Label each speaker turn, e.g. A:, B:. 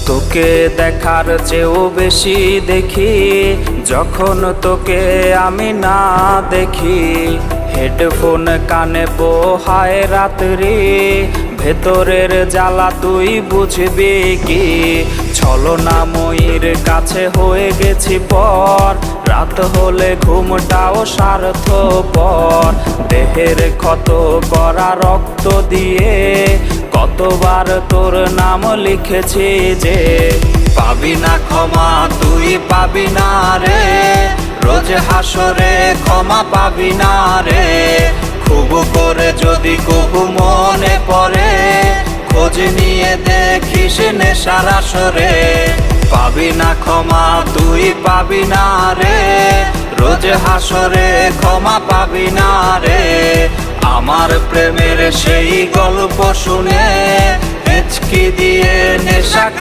A: তোকে দেখার চেয়েও বেশি দেখি যখন তোকে আমি না দেখি। হেডফোন কানে পোহায় রাত্রি, ভেতরের জ্বালা তুই বুঝবি কি। ছলনাময়ীর কাছে হয়ে গেছি পর, রাত হলে ঘুমটাও স্বার্থপর। দেহের ক্ষত করা রক্ত দিয়ে কতবার তোর নাম লিখেছি যে, পাবি না ক্ষমা তুই পাবি না রে, রোজ হাসরে ক্ষমা পাবি না রে। খুব করে যদি কবু মনে পড়ে, খোঁজ নিয়ে দেখিস নেশার আসরে। পাবি না ক্ষমা তুই পাবি না রে, রোজ হাসরে ক্ষমা পাবি না রে। আমার প্রেমের সেই গল্প শুনে হেঁচকি দিয়ে নেশা